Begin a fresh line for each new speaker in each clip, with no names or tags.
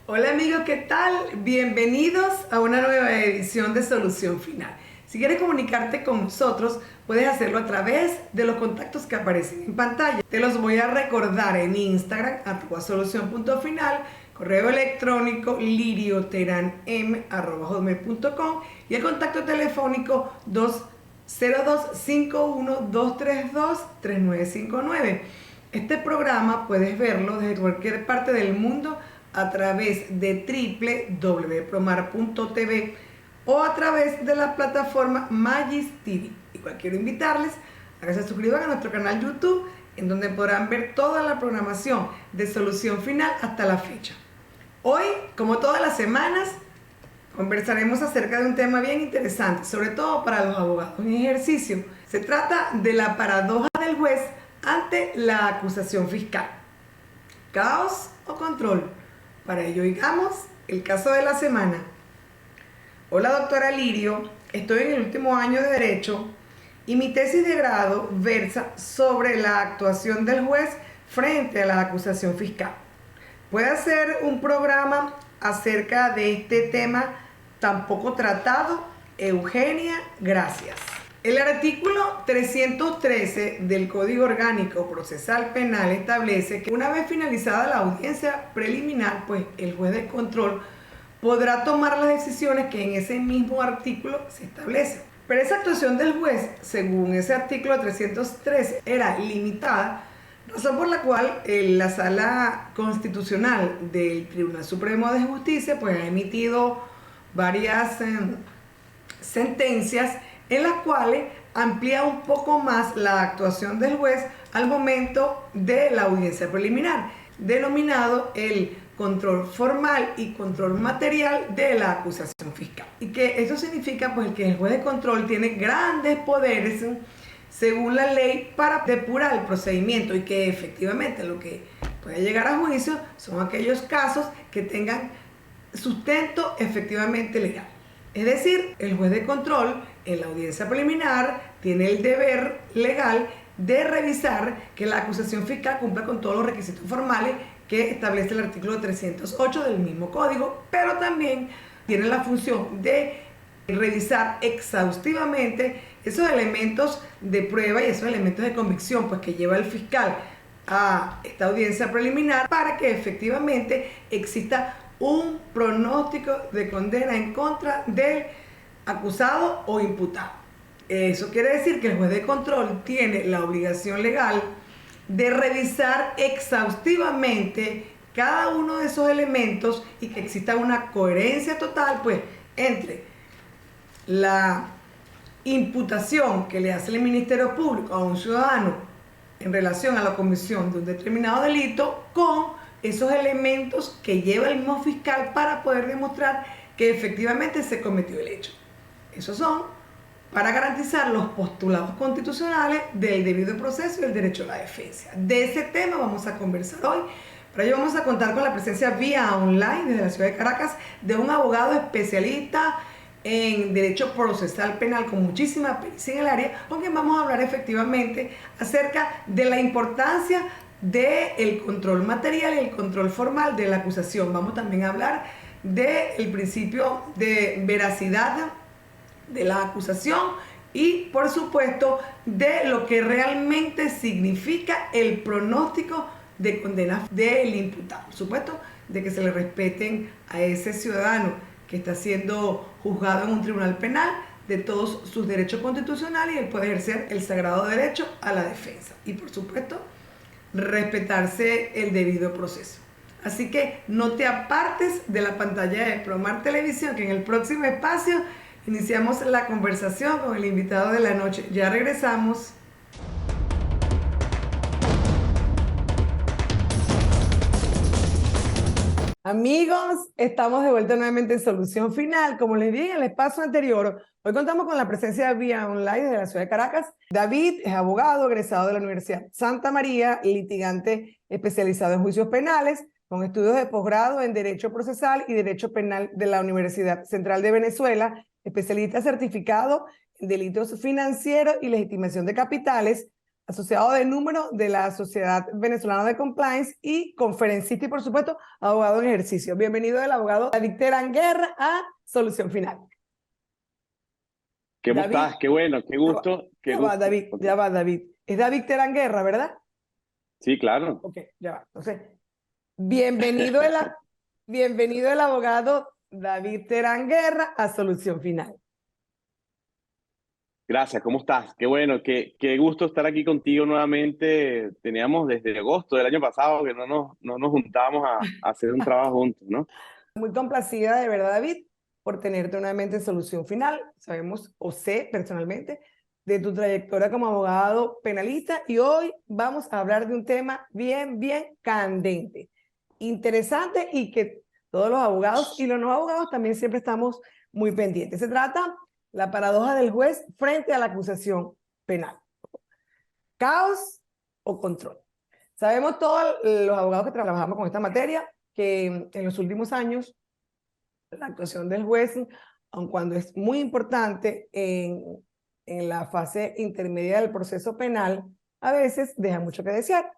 Hola amigos, ¿qué tal? Bienvenidos a una nueva edición de Solución Final. Si quieres comunicarte con nosotros, puedes hacerlo a través de los contactos que aparecen en pantalla. Te los voy a recordar en Instagram, @solucion.final, correo electrónico lirioteranm@hotmail.com y el contacto telefónico 202-51-232-3959. Este programa puedes verlo desde cualquier parte del mundo a través de www.promar.tv o a través de la plataforma Magis TV. Igual quiero invitarles a que se suscriban a nuestro canal YouTube, en donde podrán ver toda la programación de Solución Final hasta la fecha. Hoy, como todas las semanas, conversaremos acerca de un tema bien interesante, sobre todo para los abogados en ejercicio. Se trata de la paradoja del juez ante la acusación fiscal. ¿Caos o control? Para ello, oigamos el caso de la semana. Hola, doctora Lirio. Estoy en el último año de Derecho y mi tesis de grado versa sobre la actuación del juez frente a la acusación fiscal. ¿Puede hacer un programa acerca de este tema tan poco tratado? Eugenia, gracias. El artículo 313 del Código Orgánico Procesal Penal establece que una vez finalizada la audiencia preliminar, pues el juez de control podrá tomar las decisiones que en ese mismo artículo se establecen. Pero esa actuación del juez, según ese artículo 313, era limitada, razón por la cual la Sala Constitucional del Tribunal Supremo de Justicia pues, ha emitido varias sentencias en las cuales amplía un poco más la actuación del juez al momento de la audiencia preliminar, denominado el control formal y control material de la acusación fiscal. Y que eso significa pues que el juez de control tiene grandes poderes según la ley para depurar el procedimiento y que efectivamente lo que puede llegar a juicio son aquellos casos que tengan sustento efectivamente legal. Es decir, el juez de control en la audiencia preliminar tiene el deber legal de revisar que la acusación fiscal cumpla con todos los requisitos formales que establece el artículo 308 del mismo código, pero también tiene la función de revisar exhaustivamente esos elementos de prueba y esos elementos de convicción pues, que lleva el fiscal a esta audiencia preliminar para que efectivamente exista un pronóstico de condena en contra del acusado o imputado. Eso quiere decir que el juez de control tiene la obligación legal de revisar exhaustivamente cada uno de esos elementos y que exista una coherencia total pues, entre la imputación que le hace el Ministerio Público a un ciudadano en relación a la comisión de un determinado delito con esos elementos que lleva el mismo fiscal para poder demostrar que efectivamente se cometió el hecho. Esos son para garantizar los postulados constitucionales del debido proceso y el derecho a la defensa. De ese tema vamos a conversar hoy. Para ello vamos a contar con la presencia vía online desde la ciudad de Caracas de un abogado especialista en derecho procesal penal con muchísima pericia en el área, con quien vamos a hablar efectivamente acerca de la importancia del control material y el control formal de la acusación. Vamos también a hablar del principio de veracidad de la acusación y, por supuesto, de lo que realmente significa el pronóstico de condena del imputado. Por supuesto, de que se le respeten a ese ciudadano que está siendo juzgado en un tribunal penal de todos sus derechos constitucionales y él puede ejercer el sagrado derecho a la defensa. Y, por supuesto, respetarse el debido proceso. Así que no te apartes de la pantalla de Promar Televisión, que en el próximo espacio iniciamos la conversación con el invitado de la noche. Ya regresamos. Amigos, estamos de vuelta nuevamente en Solución Final. Como les dije en el espacio anterior, hoy contamos con la presencia vía online desde la ciudad de Caracas. David es abogado, egresado de la Universidad Santa María, litigante especializado en juicios penales, con estudios de posgrado en Derecho Procesal y Derecho Penal de la Universidad Central de Venezuela, especialista certificado en delitos financieros y legitimación de capitales, asociado de número de la Sociedad Venezolana de Compliance y conferencista y, por supuesto, abogado en ejercicio. Bienvenido el abogado David Terán Guerra a Solución Final.
¿Cómo
David,
estás? Qué bueno, qué gusto, qué
ya va,
gusto.
David, ya va, David. Es David Terán Guerra, ¿verdad?
Sí, claro.
Ok, ya va. Entonces, bienvenido bienvenido el abogado David Terán Guerra a Solución Final.
Gracias, ¿cómo estás? Qué bueno, qué gusto estar aquí contigo nuevamente. Teníamos desde agosto del año pasado que no nos juntábamos a hacer un trabajo juntos, ¿no?
Muy complacida, de verdad, David, por tenerte nuevamente en Solución Final. Sabemos, o sé personalmente, de tu trayectoria como abogado penalista y hoy vamos a hablar de un tema bien candente, interesante y que todos los abogados y los no abogados también siempre estamos muy pendientes. Se trata la paradoja del juez frente a la acusación penal. Caos o control. Sabemos todos los abogados que trabajamos con esta materia que en los últimos años la actuación del juez, aun cuando es muy importante en la fase intermedia del proceso penal, a veces deja mucho que desear.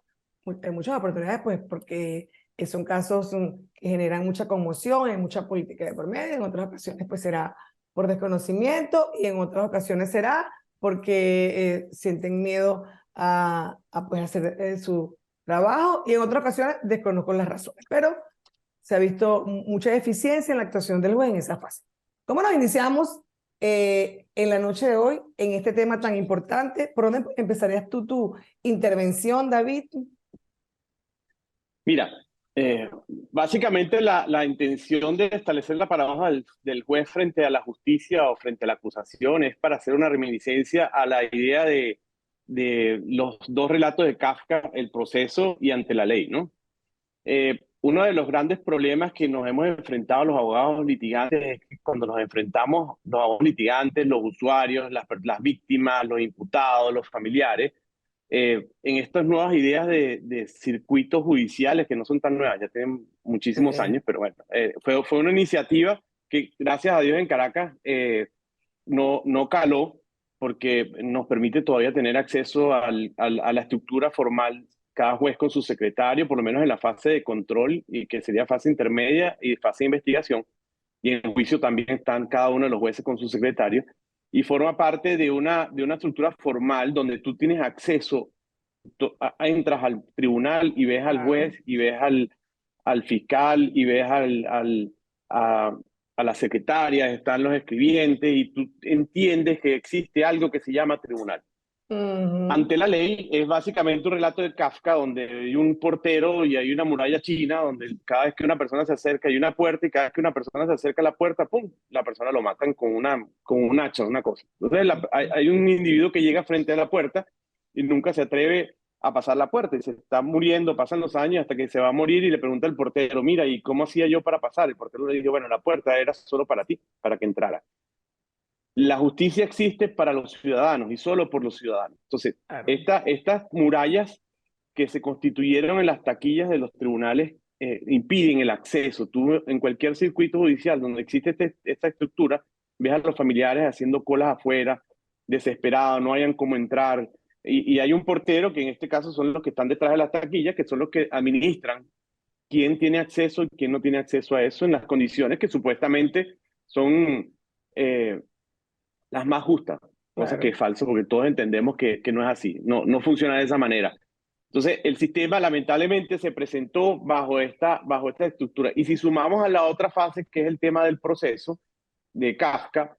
Hay muchas oportunidades, pues, porque son casos que generan mucha conmoción, hay mucha política de por medio, en otras ocasiones, pues, será por desconocimiento y en otras ocasiones será porque sienten miedo pues, hacer su trabajo y en otras ocasiones desconozco las razones. Pero se ha visto mucha eficiencia en la actuación del juez en esa fase. ¿Cómo nos iniciamos en la noche de hoy en este tema tan importante? ¿Por dónde empezarías tú tu intervención, David?
Mira, básicamente la intención de establecer la paradoja del juez frente a la justicia o frente a la acusación es para hacer una reminiscencia a la idea de los dos relatos de Kafka, el proceso y ante la ley, ¿no? Uno de los grandes problemas que nos hemos enfrentado los abogados litigantes es que cuando nos enfrentamos los abogados litigantes, los usuarios, las víctimas, los imputados, los familiares, en estas nuevas ideas de circuitos judiciales que no son tan nuevas, ya tienen muchísimos años, pero bueno, fue una iniciativa que gracias a Dios en Caracas no caló porque nos permite todavía tener acceso a la estructura formal, cada juez con su secretario, por lo menos en la fase de control, y que sería fase intermedia y fase de investigación. Y en el juicio también están cada uno de los jueces con su secretario. Y forma parte de una estructura formal donde tú tienes acceso, entras al tribunal y ves al
Claro.
juez y ves al fiscal y ves a las secretarias, están los escribientes y tú entiendes que existe algo que se llama tribunal. Ante la ley es básicamente un relato de Kafka donde hay un portero y hay una muralla china donde cada vez que una persona se acerca hay una puerta y cada vez que una persona se acerca a la puerta, ¡pum!, la persona lo matan con un hacha, una cosa. Entonces hay un individuo que llega frente a la puerta y nunca se atreve a pasar la puerta y se está muriendo, pasan los años hasta que se va a morir y le pregunta al portero, mira, ¿y cómo hacía yo para pasar? El portero le dice, bueno, la puerta era solo para ti, para que entrara. La justicia existe para los ciudadanos y solo por los ciudadanos. Entonces,
Claro.
estas murallas que se constituyeron en las taquillas de los tribunales impiden el acceso. Tú en cualquier circuito judicial donde existe esta estructura, ves a los familiares haciendo colas afuera, desesperados, no hayan cómo entrar. Y hay un portero, que en este caso son los que están detrás de las taquillas, que son los que administran quién tiene acceso y quién no tiene acceso a eso en las condiciones que supuestamente son las más justas, cosa que
Claro.
es falso porque todos entendemos que no es así, no funciona de esa manera. Entonces, el sistema lamentablemente se presentó bajo esta estructura. Y si sumamos a la otra fase, que es el tema del proceso de Kafka,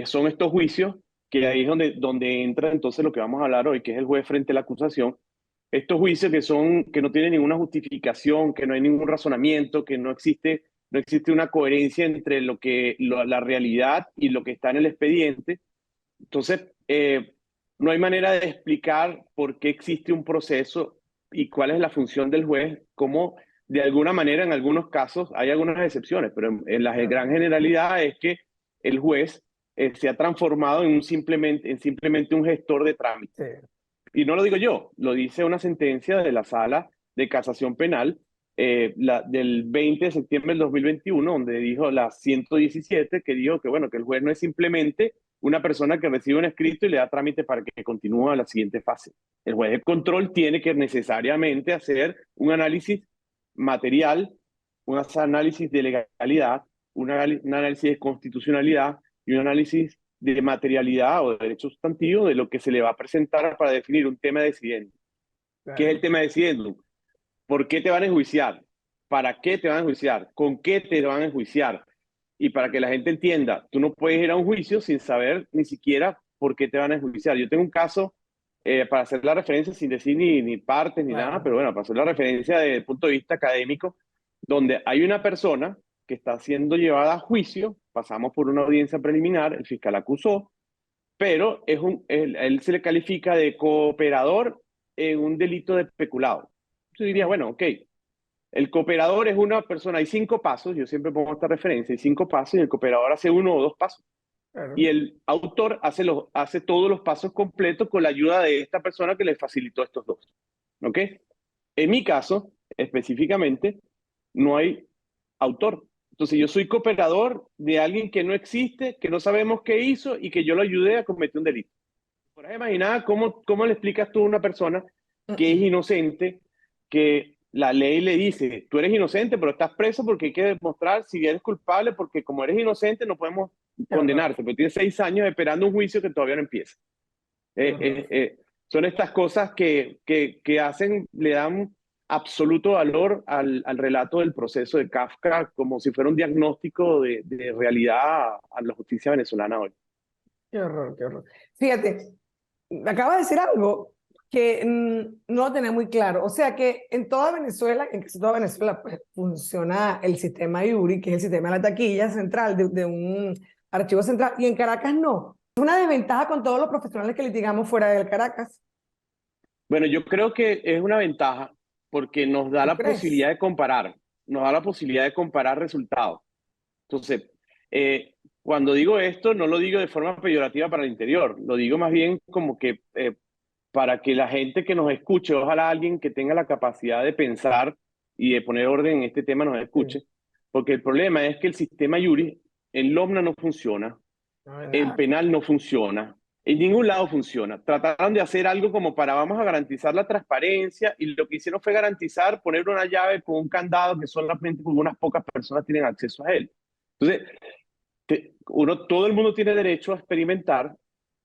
son estos juicios, que ahí es donde entra entonces lo que vamos a hablar hoy, que es el juez frente a la acusación. Estos juicios que no tienen ninguna justificación, que no hay ningún razonamiento, que no existe una coherencia entre la realidad y lo que está en el expediente. Entonces, no hay manera de explicar por qué existe un proceso y cuál es la función del juez, cómo de alguna manera en algunos casos hay algunas excepciones, pero en la
Claro.
gran generalidad es que el juez se ha transformado en simplemente un gestor de trámite.
Sí.
Y no lo digo yo, lo dice una sentencia de la Sala de Casación Penal del 20 de septiembre del 2021, donde dijo la 117, que dijo que, bueno, que el juez no es simplemente una persona que recibe un escrito y le da trámite para que continúe a la siguiente fase. El juez de control tiene que necesariamente hacer un análisis material, un análisis de legalidad, un análisis de constitucionalidad y un análisis de materialidad o de derecho sustantivo de lo que se le va a presentar para definir un tema decidente. ¿Qué es el tema decidiendo? ¿Por qué te van a enjuiciar? ¿Para qué te van a enjuiciar? ¿Con qué te van a enjuiciar? Y para que la gente entienda, tú no puedes ir a un juicio sin saber ni siquiera por qué te van a enjuiciar. Yo tengo un caso, para hacer la referencia sin decir ni partes ni nada, pero bueno, para hacer la referencia desde el punto de vista académico, donde hay una persona que está siendo llevada a juicio, pasamos por una audiencia preliminar, el fiscal acusó, pero él se le califica de cooperador en un delito de peculado. Yo diría, bueno, ok, el cooperador es una persona, hay 5 pasos, yo siempre pongo esta referencia, hay 5 pasos y el cooperador hace 1 o 2 pasos.
Claro.
Y el autor hace todos los pasos completos con la ayuda de esta persona que le facilitó estos 2. ¿Ok? En mi caso, específicamente, no hay autor. Entonces yo soy cooperador de alguien que no existe, que no sabemos qué hizo y que yo lo ayudé a cometer un delito. Por imaginar cómo le explicas tú a una persona que es inocente, que la ley le dice, tú eres inocente, pero estás preso porque hay que demostrar si eres culpable, porque como eres inocente no podemos condenarte, pero tienes 6 años esperando un juicio que todavía no empieza. Son estas cosas que hacen, le dan absoluto valor al relato del proceso de Kafka, como si fuera un diagnóstico de realidad a la justicia venezolana hoy.
Qué horror, qué horror. Fíjate, me acaba de decir algo que no lo tenía muy claro. O sea que en toda Venezuela, en casi toda Venezuela, pues, funciona el sistema IURI, que es el sistema de la taquilla central de un archivo central, y en Caracas no. Es una desventaja con todos los profesionales que litigamos fuera de Caracas.
Bueno, yo creo que es una ventaja porque nos da
¿Tú
la
crees?
posibilidad de comparar, nos da la posibilidad de comparar resultados. Entonces, cuando digo esto, no lo digo de forma peyorativa para el interior, lo digo más bien como que para que la gente que nos escuche, ojalá alguien que tenga la capacidad de pensar y de poner orden en este tema nos escuche, porque el problema es que el sistema Yuri en Lomna no funciona, en penal no funciona, en ningún lado funciona. Trataron de hacer algo como para vamos a garantizar la transparencia y lo que hicieron fue garantizar poner una llave con un candado que solamente unas pocas personas tienen acceso a él. Entonces, todo el mundo tiene derecho a experimentar,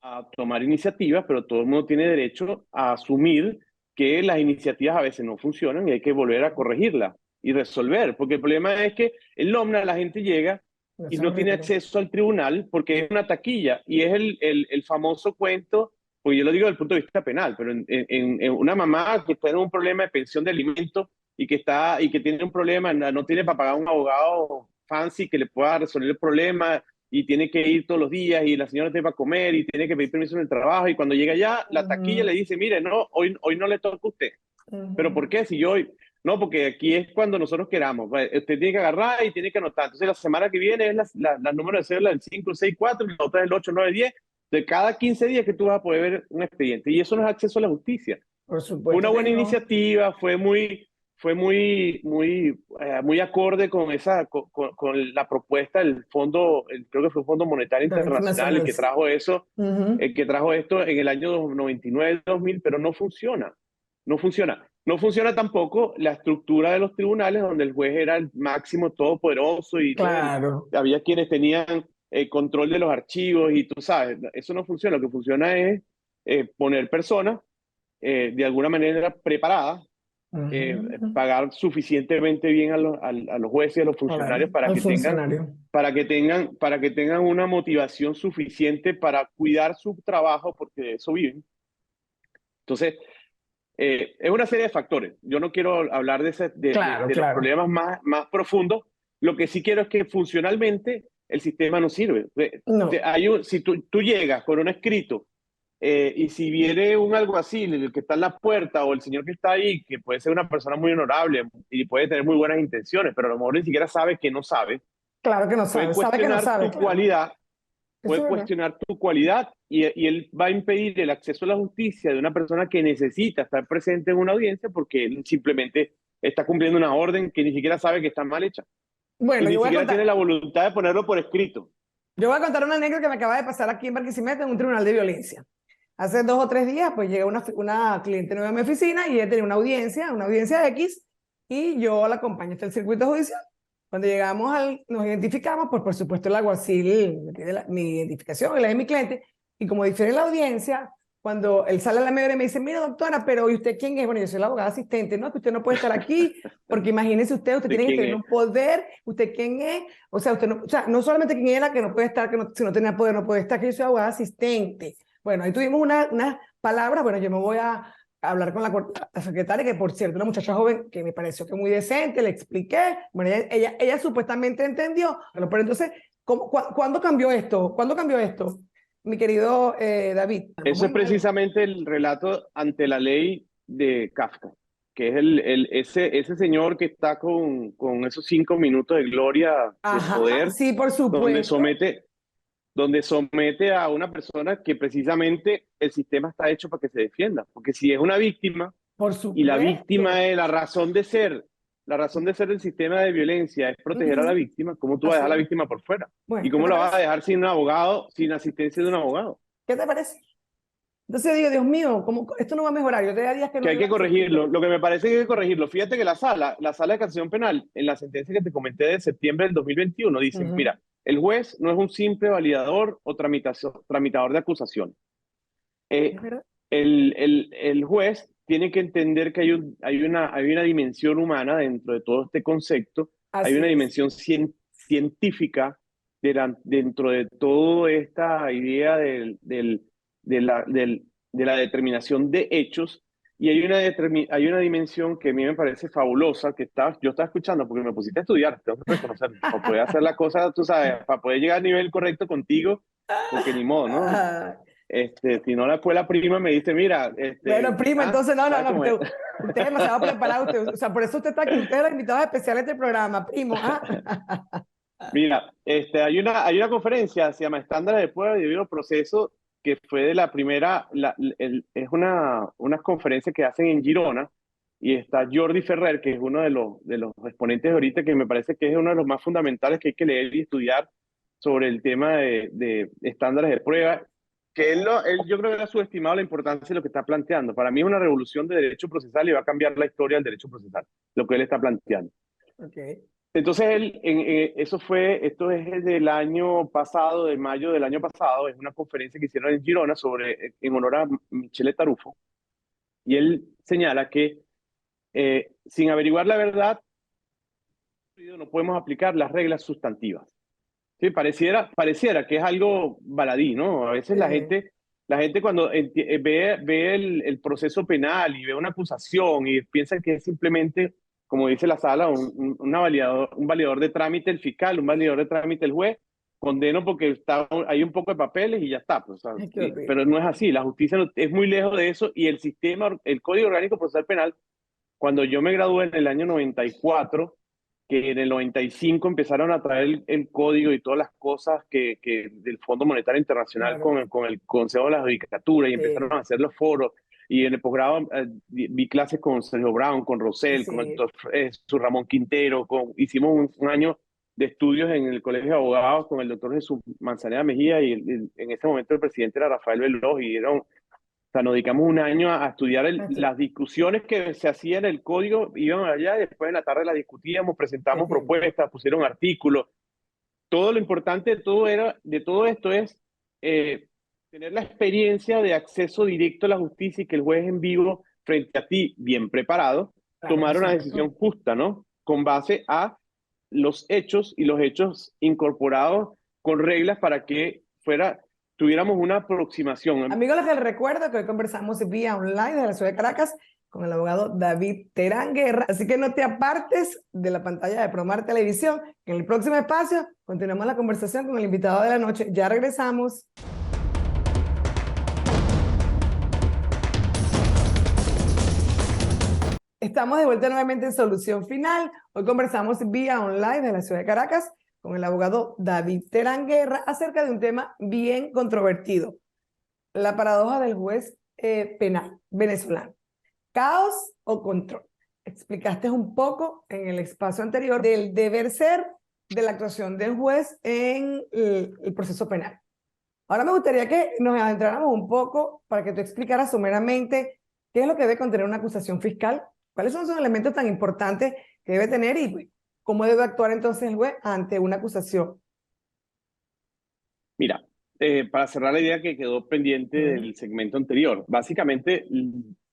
a tomar iniciativas, pero todo el mundo tiene derecho a asumir que las iniciativas a veces no funcionan y hay que volver a corregirlas y resolver, porque el problema es que en Lomna la gente llega y no tiene acceso al tribunal porque es una taquilla y es el famoso cuento, pues yo lo digo desde el punto de vista penal, pero en una mamá que está en un problema de pensión de alimentos y que tiene un problema, no tiene para pagar un abogado fancy que le pueda resolver el problema y tiene que ir todos los días y la señora tiene para comer y tiene que pedir permiso en el trabajo y cuando llega allá, la taquilla le dice, mire, no, hoy no le toca a usted. ¿Pero por qué? Si yo hoy... No, porque aquí es cuando nosotros queramos. Usted tiene que agarrar y tiene que anotar. Entonces, la semana que viene es la número de cédula del 5, 6, 4, y la otra es el 8, 9, 10. De cada 15 días que tú vas a poder ver un expediente. Y eso no es acceso a la justicia.
Por supuesto.
Fue una buena iniciativa, fue muy acorde con la propuesta del fondo, creo que fue el Fondo Monetario Internacional el que trajo eso, el que trajo esto en el año 99-2000, pero no funciona. No funciona. No funciona tampoco la estructura de los tribunales donde el juez era el máximo todopoderoso y
claro.
había quienes tenían el control de los archivos y tú sabes, eso no funciona. Lo que funciona es poner personas de alguna manera preparadas, pagar suficientemente bien a los jueces y a los funcionarios para que tengan una motivación suficiente para cuidar su trabajo porque de eso viven. Entonces, es una serie de factores. Yo no quiero hablar de los problemas más profundos. Lo que sí quiero es que funcionalmente el sistema no sirve.
No.
Si tú llegas con un escrito y si viene algo así, el que está en la puerta o el señor que está ahí, que puede ser una persona muy honorable y puede tener muy buenas intenciones, pero a lo mejor ni siquiera sabe que no sabe.
Claro que no sabe. Sabe que no sabe.
Tu cualidad. Puede cuestionar tu cualidad y él va a impedir el acceso a la justicia de una persona que necesita estar presente en una audiencia porque él simplemente está cumpliendo una orden que ni siquiera sabe que está mal hecha.
Bueno,
y ni siquiera tiene la voluntad de ponerlo por escrito.
Yo voy a contar una anécdota que me acaba de pasar aquí en Barquisimeto en un tribunal de violencia. Hace 2 o 3 días, pues llega una cliente nueva a mi oficina y ella tenía una audiencia X, y yo la acompaño hasta el circuito judicial. Cuando llegamos nos identificamos, pues por supuesto el alguacil me pide mi identificación y la de mi cliente, y como difiere la audiencia, cuando él sale a la media hora y me dice, mira doctora, pero ¿y usted quién es? Bueno, yo soy la abogada asistente, ¿no? Que usted no puede estar aquí, porque imagínese usted
¿De
tiene que
quién
tener
es?
un poder, ¿usted quién es? O sea, no solamente quién era que no puede estar, si no tenía poder no puede estar, que yo soy abogada asistente. Bueno, ahí tuvimos unas palabras. Bueno, yo me voy a hablar con la secretaria, que por cierto, una muchacha joven que me pareció que muy decente, le expliqué. Bueno, ella supuestamente entendió, pero entonces, ¿cuándo cambió esto? ¿Cuándo cambió esto? Mi querido David.
Eso es precisamente el relato ante la ley de Kafka, que es ese señor que está con esos 5 minutos de gloria de
Ajá,
poder,
sí, por
donde
supuesto,
somete a una persona que precisamente el sistema está hecho para que se defienda. Porque si es una víctima
por
y la
supuesto.
víctima es la razón de ser del sistema de violencia es proteger a la
Ujú,
víctima, ¿cómo tú vas a
así
dejar a la
es.
víctima por fuera? ¿Y
Bueno, ¿qué
cómo
te
la vas a
parece?
dejar sin un abogado, sin asistencia de un abogado?
¿Qué te parece? Entonces yo digo, Dios mío, esto no va a mejorar. Yo tenía días que
Que
no
hay
iba
que
al circuito.
corregirlo. Lo que me parece que hay que corregirlo. Fíjate que la sala de casación penal, en la sentencia que te comenté de septiembre del 2021, dicen,
Ujú.
mira, el juez no es un simple validador o tramitador de acusación.
¿Es
Eh,
verdad?
el juez tiene que entender que hay una dimensión humana dentro de todo este concepto, hay
Así
una
es.
dimensión científica dentro de toda esta idea de la determinación de hechos, y hay una dimensión que a mí me parece fabulosa, yo estaba escuchando porque me pusiste a estudiar, tengo que reconocer, para poder hacer la cosa, tú sabes, para poder llegar al nivel correcto contigo, porque ni modo, ¿no?
Ah,
Si no la fue la prima, me dice, mira,
bueno, primo, entonces no, no,
¿sabes
no,
cómo es?
usted es demasiado preparado, o sea, por eso usted está aquí, usted es el invitado especial del programa, primo, ¿ah?
Mira, hay una conferencia, se llama Estándares de Prueba y Debido Proceso, que fue de la primera, es una conferencia que hacen en Girona, y está Jordi Ferrer, que es uno de los exponentes ahorita, que me parece que es uno de los más fundamentales que hay que leer y estudiar sobre el tema de estándares de prueba, que yo creo que él ha subestimado la importancia de lo que está planteando. Para mí es una revolución de derecho procesal y va a cambiar la historia del derecho procesal, lo que él está planteando.
Ok.
Entonces, esto es del año pasado, de mayo del año pasado, es una conferencia que hicieron en Girona en honor a Michele Tarufo, y él señala que sin averiguar la verdad no podemos aplicar las reglas sustantivas. Sí, pareciera que es algo baladí, ¿no? A veces la gente cuando ve el proceso penal y ve una acusación y piensa que es simplemente, como dice la sala, un validador de trámite el fiscal, un validador de trámite el juez, condeno porque hay un poco de papeles y ya está. Pues, o sea,
Ay, qué horrible.
pero no es así, la justicia es muy lejos de eso, y el Código Orgánico Procesal Penal, cuando yo me gradué en el año 94, que en el 95 empezaron a traer el código y todas las cosas que del Fondo Monetario Internacional
Claro,
con el Consejo de la Judicatura, y empezaron
sí,
a hacer los foros. Y en el posgrado vi clases con Sergio Brown, con Rosell, con el
sí,
doctor Jesús Ramón Quintero, hicimos un año de estudios en el Colegio de Abogados con el doctor Jesús Manzanera Mejía, y en ese momento el presidente era Rafael Veloz, y sea, nos dedicamos un año a estudiar
así,
las discusiones que se hacían en el código, íbamos allá y después en la tarde las discutíamos,
qué
presentamos
tiempo.
propuestas, pusieron artículos. Todo lo importante de todo esto es eh, tener la experiencia de acceso directo a la justicia, y que el juez en vivo, frente a ti, bien preparado,
Claro, por
tomara una
supuesto.
decisión justa, ¿no? Con base a los hechos, y los hechos incorporados con reglas para que tuviéramos una aproximación.
Amigos, les recuerdo que hoy conversamos vía online desde la ciudad de Caracas con el abogado David Terán Guerra. Así que no te apartes de la pantalla de Promar Televisión. En el próximo espacio continuamos la conversación con el invitado de la noche. Ya regresamos. Estamos de vuelta nuevamente en Solución Final. Hoy conversamos vía online de la ciudad de Caracas con el abogado David Terán Guerra acerca de un tema bien controvertido: la paradoja del juez penal venezolano. ¿Caos o control? Explicaste un poco en el espacio anterior del deber ser de la actuación del juez en el proceso penal. Ahora me gustaría que nos adentráramos un poco para que tú explicaras someramente qué es lo que debe contener una acusación fiscal, cuáles son esos elementos tan importantes que debe tener y cómo debe actuar entonces el juez ante una acusación.
Mira, para cerrar la idea que quedó pendiente del segmento anterior, básicamente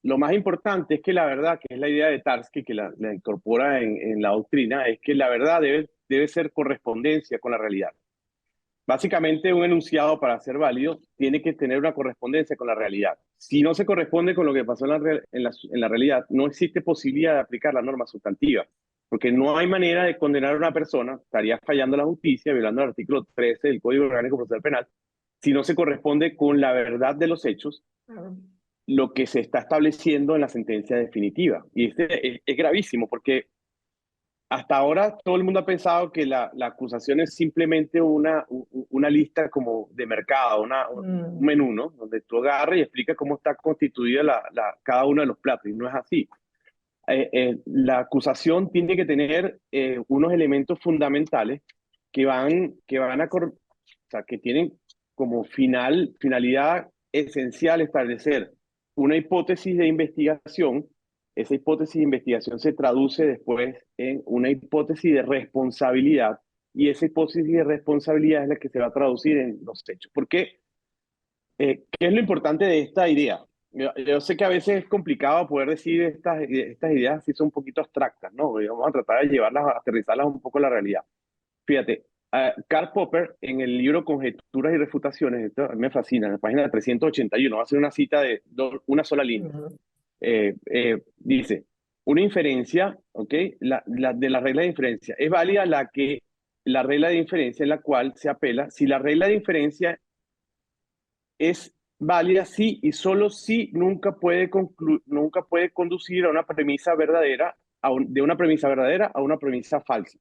lo más importante es que la verdad, que es la idea de Tarski, que la incorpora en la doctrina, es que la verdad debe ser correspondencia con la realidad. Básicamente, un enunciado para ser válido tiene que tener una correspondencia con la realidad. Si no se corresponde con lo que pasó en la realidad, no existe posibilidad de aplicar la norma sustantiva, porque no hay manera de condenar a una persona, estaría fallando la justicia, violando el artículo 13 del Código Orgánico Procesal Penal, si no se corresponde con la verdad de los hechos, lo que se está estableciendo en la sentencia definitiva. Y es gravísimo, porque hasta ahora todo el mundo ha pensado que la acusación es simplemente una lista como de mercado, un menú, ¿no? Donde tú agarras y explicas cómo está constituida cada uno de los platos, y no es así. La acusación tiene que tener unos elementos fundamentales o sea, que tienen como finalidad esencial establecer una hipótesis de investigación. Esa hipótesis de investigación se traduce después en una hipótesis de responsabilidad, y esa hipótesis de responsabilidad es la que se va a traducir en los hechos. ¿Por qué? ¿Qué es lo importante de esta idea? Yo sé que a veces es complicado poder decir estas ideas, si son un poquito abstractas, ¿no? Y vamos a tratar de llevarlas, a aterrizarlas un poco a la realidad. Fíjate, Karl Popper, en el libro Conjeturas y Refutaciones, esto me fascina, en la página 381, va a ser una cita de una sola línea. Dice, una inferencia, ¿ok? De la regla de inferencia. Es válida la regla de inferencia en la cual se apela si la regla de inferencia es válida si y solo si nunca puede conducir a una premisa verdadera, de una premisa verdadera a una premisa falsa.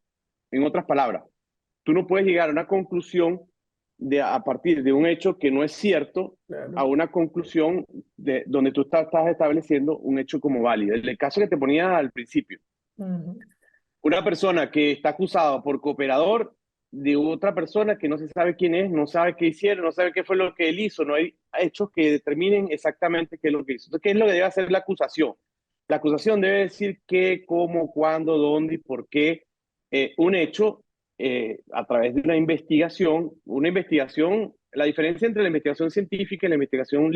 En otras palabras, tú no puedes llegar a una conclusión a partir de un hecho que no es cierto,
Claro.
a una conclusión donde tú estás estableciendo un hecho como válido. El caso que te ponía al principio. Una persona que está acusada por cooperador de otra persona que no se sabe quién es, no sabe qué hicieron, no sabe qué fue lo que él hizo, no hay hechos que determinen exactamente qué es lo que hizo. Entonces, ¿qué es lo que debe hacer la acusación? La acusación debe decir qué, cómo, cuándo, dónde y por qué un hecho a través de una investigación, la diferencia entre la investigación científica y la investigación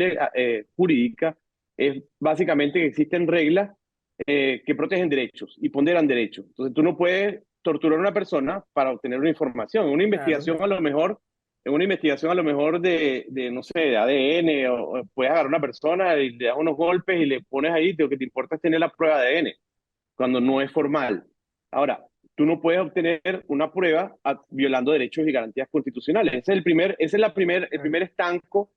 jurídica es básicamente que existen reglas que protegen derechos y ponderan derechos. Entonces tú no puedes torturar a una persona para obtener una información. Una investigación a lo mejor, en una investigación a lo mejor no sé, de ADN, o puedes agarrar a una persona y le das unos golpes y le pones ahí, lo que te importa es tener la prueba de ADN, cuando no es formal. Ahora, tú no puedes obtener una prueba violando derechos y garantías constitucionales. El primer estanco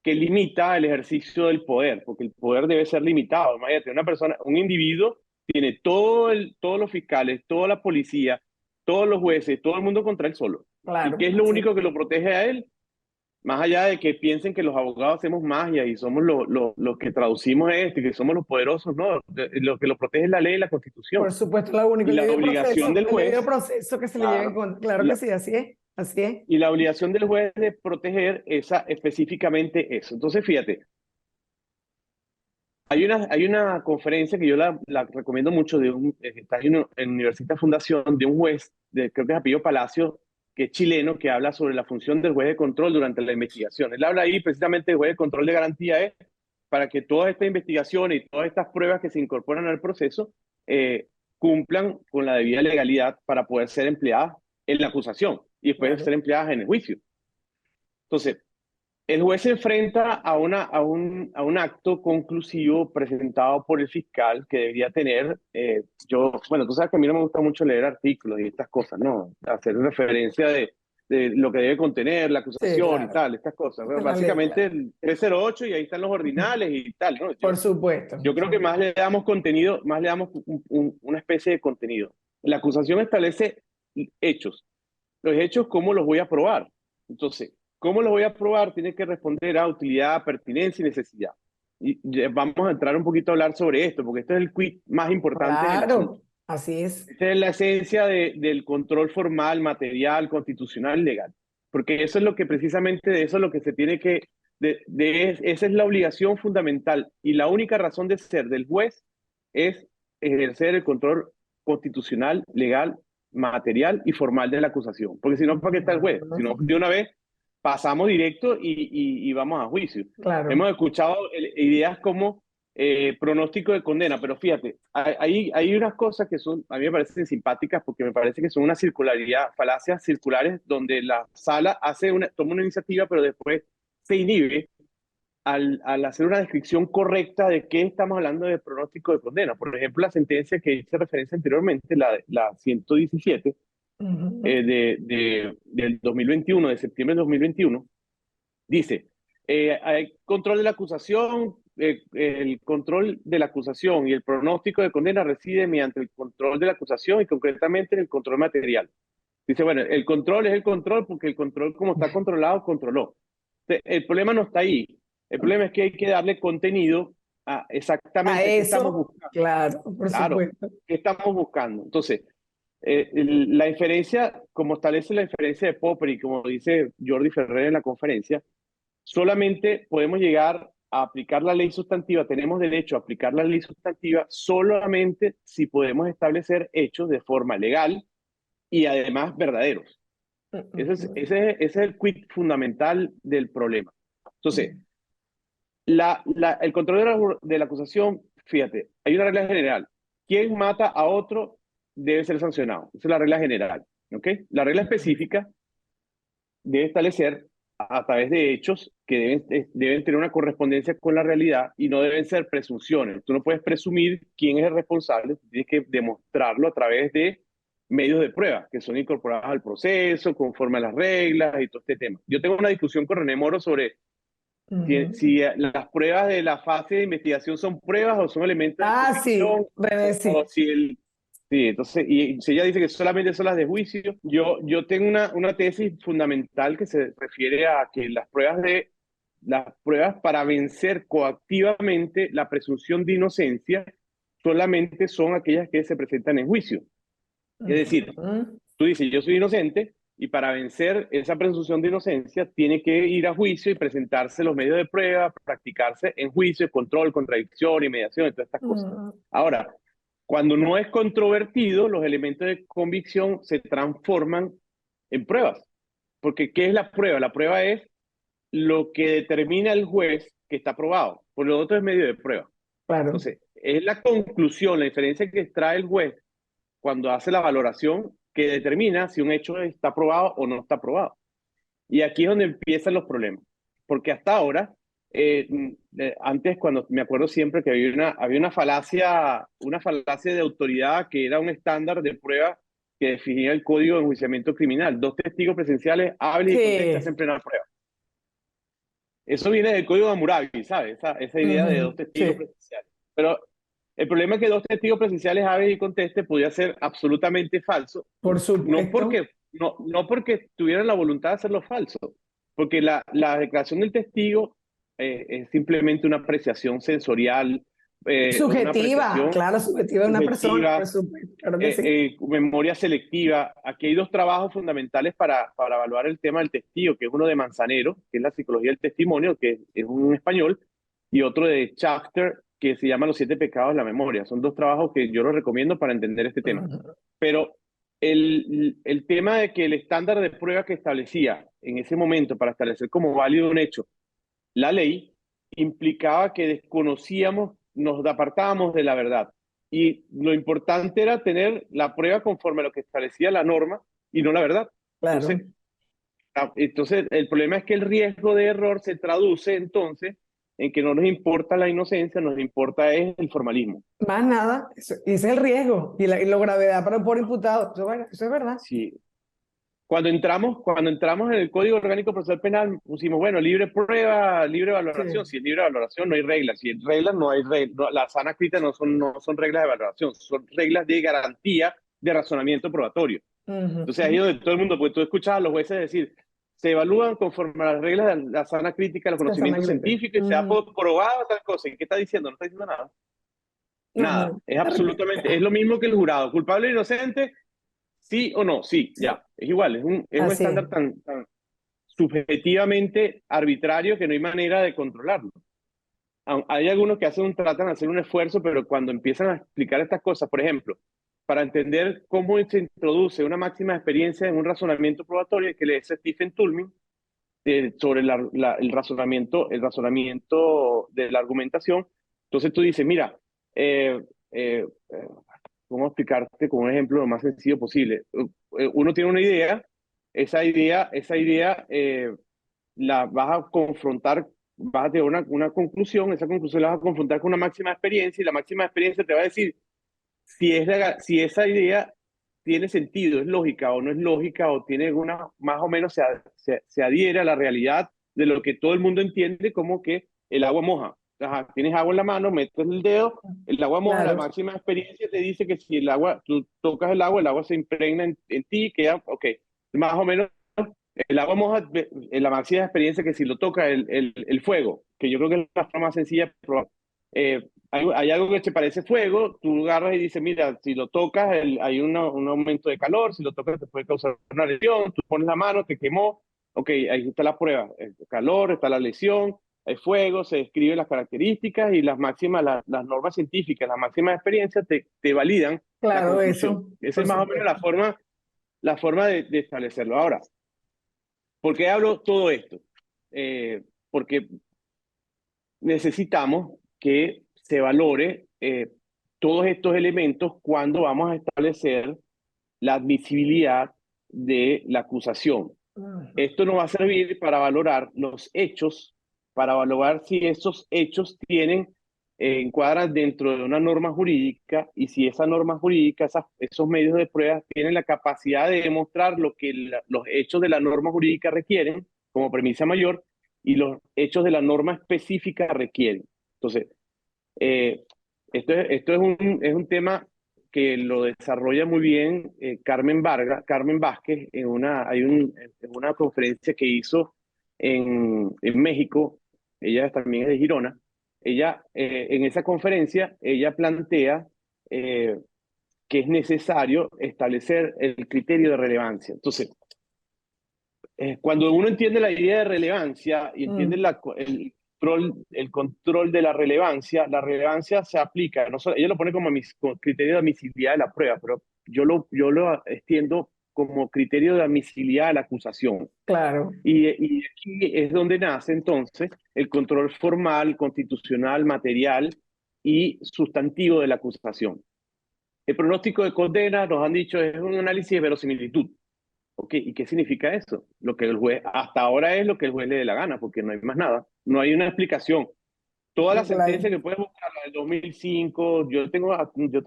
que limita el ejercicio del poder, porque el poder debe ser limitado. Imagínate, un individuo tiene todos los fiscales, toda la policía, todos los jueces, todo el mundo contra él solo.
Claro,
¿Y qué es lo único que lo protege a él? Más allá de que piensen que los abogados hacemos magia y somos los que traducimos esto y que somos los poderosos, no, lo que lo protege es la ley y la
por
constitución.
supuesto, lo único,
Y la obligación del
el debido
juez,
proceso que se le lleve en
claro,
contra. Claro que
la,
sí, así es, así es.
y la obligación del juez de proteger específicamente eso. Entonces, fíjate, hay una conferencia que yo la recomiendo mucho, está en Universidad Fundación, de un juez, creo que es apellido Palacio, que es chileno, que habla sobre la función del juez de control durante la investigación. Él habla ahí precisamente del juez de control de garantía, para que todas estas investigaciones y todas estas pruebas que se incorporan al proceso cumplan con la debida legalidad para poder ser empleadas en la acusación y después ser empleadas en el juicio. Entonces, el juez se enfrenta a un acto conclusivo presentado por el fiscal que debería tener, bueno, tú sabes que a mí no me gusta mucho leer artículos y estas cosas, ¿no? Hacer referencia de lo que debe contener la
Sí,
acusación y
claro.
tal, estas cosas. Bueno,
La ley,
básicamente
claro.
el 308 y ahí están los ordinales y tal, ¿no?
Por supuesto.
Yo creo que más le damos contenido, más le damos una especie de contenido. La acusación establece hechos. Los hechos, ¿cómo los voy a probar? Entonces, ¿cómo los voy a probar? Tiene que responder a utilidad, pertinencia y necesidad. Y vamos a entrar un poquito a hablar sobre esto, porque esto es el quiz más importante del
Claro.
asunto.
Así es.
Esa es la esencia del control formal, material, constitucional, legal. Porque eso es lo que precisamente de eso es lo que se tiene que, esa es la obligación fundamental y la única razón de ser del juez es ejercer el control constitucional, legal, material y formal de la acusación. Porque si no, ¿para qué está el juez? Si no, de una vez pasamos directo y vamos a juicio.
Claro.
Hemos escuchado ideas como pronóstico de condena, pero fíjate, hay unas cosas que son, a mí me parecen simpáticas porque me parece que son una circularidad, falacias circulares donde la sala toma una iniciativa, pero después se inhibe al hacer una descripción correcta de qué estamos hablando de pronóstico de condena. Por ejemplo, la sentencia que hice referencia anteriormente, la 117 del 2021, de septiembre de 2021, dice, hay control de la acusación, el control de la acusación y el pronóstico de condena reside mediante el control de la acusación y concretamente en el control material. Dice, bueno, el control es el control porque el control como está controlado, controló. El problema no está ahí. El problema es que hay que darle contenido a exactamente qué estamos
eso,
buscando.
claro, por
Claro,
supuesto.
qué estamos buscando. Entonces, la inferencia, como establece la inferencia de Popper y como dice Jordi Ferrer en la conferencia, solamente podemos llegar a aplicar la ley sustantiva, tenemos derecho a aplicar la ley sustantiva solamente si podemos establecer hechos de forma legal y además verdaderos. Ese es el quid fundamental del problema. Entonces, el control de la acusación, fíjate, hay una regla general. Quien mata a otro debe ser sancionado. Esa es la regla general. ¿Ok? La regla específica debe establecer a través de hechos que deben tener una correspondencia con la realidad y no deben ser presunciones. Tú no puedes presumir quién es el responsable, tienes que demostrarlo a través de medios de prueba que son incorporados al proceso, conforme a las reglas y todo este tema. Yo tengo una discusión con René Moro sobre si las pruebas de la fase de investigación son pruebas o son elementos de
Sí,
convicción,
René, sí.
o si el Sí, entonces, y si ella dice que solamente son las de juicio, yo tengo una tesis fundamental que se refiere a que las pruebas para vencer coactivamente la presunción de inocencia solamente son aquellas que se presentan en juicio. Es decir, tú dices, yo soy inocente, y para vencer esa presunción de inocencia tiene que ir a juicio y presentarse los medios de prueba, practicarse en juicio, control, contradicción y mediación y todas estas cosas. Ahora, cuando no es controvertido, los elementos de convicción se transforman en pruebas. Porque ¿qué es la prueba? La prueba es lo que determina el juez que está probado. Por lo otro es medio de prueba.
Claro.
Entonces, es la conclusión, la diferencia que extrae el juez cuando hace la valoración que determina si un hecho está probado o no está probado. Y aquí es donde empiezan los problemas. Porque hasta ahora, antes cuando me acuerdo siempre que había una falacia de autoridad que era un estándar de prueba que definía el código de enjuiciamiento criminal. Dos testigos presenciales hablan y contestan en plena prueba. Eso viene del código de Hammurabi, ¿sabes? Esa idea de dos testigos presenciales. Pero el problema es que dos testigos presenciales hablen y contesten podía ser absolutamente falso.
Por supuesto.
No porque tuvieran la voluntad de hacerlo falso, porque la declaración del testigo es simplemente una apreciación sensorial,
Subjetiva, claro, subjetiva de una persona, por
subjetiva,
supuesto, claro que sí.
memoria selectiva. Aquí hay dos trabajos fundamentales para evaluar el tema del testigo, que es uno de Manzanero, que es la psicología del testimonio, que es un español, y otro de Schachter, que se llama Los 7 pecados de la memoria. Son dos trabajos que yo los recomiendo para entender este tema. Pero el tema de que el estándar de prueba que establecía en ese momento para establecer como válido un hecho la ley implicaba que desconocíamos, nos apartábamos de la verdad. Y lo importante era tener la prueba conforme a lo que establecía la norma y no la verdad.
Claro.
Entonces, el problema es que el riesgo de error se traduce entonces en que no nos importa la inocencia, nos importa es el formalismo.
Más nada, ese es el riesgo y la gravedad para por imputado. Eso es verdad.
Sí. Cuando entramos en el Código Orgánico Procesal Penal, pusimos, bueno, libre prueba, libre valoración. Si es libre valoración, no hay reglas. Si hay reglas, no hay reglas. La sana crítica no son reglas de valoración, son reglas de garantía de razonamiento probatorio. Entonces ahí es donde todo el mundo, porque tú escuchas a los jueces decir, se evalúan conforme a las reglas de la sana crítica, los conocimientos científicos, y se ha probado tal cosa. ¿Y qué está diciendo? No está diciendo nada. Nada,
Ajá.
es absolutamente, es lo mismo que el jurado. Culpable o inocente, sí o no, sí, ya. Es igual, es un
Así es.
estándar tan subjetivamente arbitrario que no hay manera de controlarlo. Hay algunos que tratan de hacer un esfuerzo, pero cuando empiezan a explicar estas cosas, por ejemplo, para entender cómo se introduce una máxima experiencia en un razonamiento probatorio que le dice Stephen Toulmin sobre el razonamiento de la argumentación, entonces tú dices, mira, eh, eh, eh, ¿cómo explicarte con un ejemplo lo más sencillo posible? Uno tiene una idea, esa idea la vas a confrontar, vas a tener una conclusión, esa conclusión la vas a confrontar con una máxima experiencia y la máxima experiencia te va a decir si esa idea tiene sentido, es lógica o no es lógica o tiene alguna, más o menos se adhiere a la realidad de lo que todo el mundo entiende como que el agua moja. Ajá, tienes agua en la mano, metes el dedo, el agua moja, la
Claro,
máxima experiencia te dice que si tú tocas el agua se impregna en ti, queda, ok, más o menos el agua moja, en la máxima experiencia que si lo toca el fuego, que yo creo que es la forma más sencilla de probar. Hay algo que te parece fuego, tú agarras y dices, mira, si lo tocas hay un aumento de calor, si lo tocas te puede causar una lesión, tú pones la mano, te quemó, ok, ahí está la prueba, el calor, está la lesión, hay fuego, se describen las características y las máximas, las normas científicas, las máximas experiencias te validan la
claro,
conclusión.
eso,
Esa
por
es más o menos
supuesto.
la forma de establecerlo. Ahora, ¿por qué hablo todo esto? Porque necesitamos que se valore todos estos elementos cuando vamos a establecer la admisibilidad de la acusación.
Ujú.
Esto nos va a servir para valorar los hechos, para valorar si esos hechos encuadran dentro de una norma jurídica y si esa norma jurídica, esos medios de prueba tienen la capacidad de demostrar lo que los hechos de la norma jurídica requieren como premisa mayor y los hechos de la norma específica requieren. Entonces, eh, esto es un tema que lo desarrolla muy bien Carmen Vázquez en una conferencia que hizo en México. Ella también es de Girona. Ella, en esa conferencia, ella plantea eh, que es necesario establecer el criterio de relevancia. Entonces, cuando uno entiende la idea de relevancia y entiende
Mm,
el control de la relevancia se aplica, no solo, ella lo pone como criterio de admisibilidad de la prueba, pero yo lo extiendo como criterio de admisibilidad de la acusación.
claro,
Y aquí es donde nace entonces el control formal, constitucional, material y sustantivo de la acusación. El pronóstico de condena, nos han dicho, es un análisis de verosimilitud. Ok, ¿y qué significa eso? Lo que el juez, hasta ahora es lo que el juez le dé la gana, porque no hay más nada. No hay una explicación. Todas las
claro.
sentencias que puedes buscar, la del 2005, yo tengo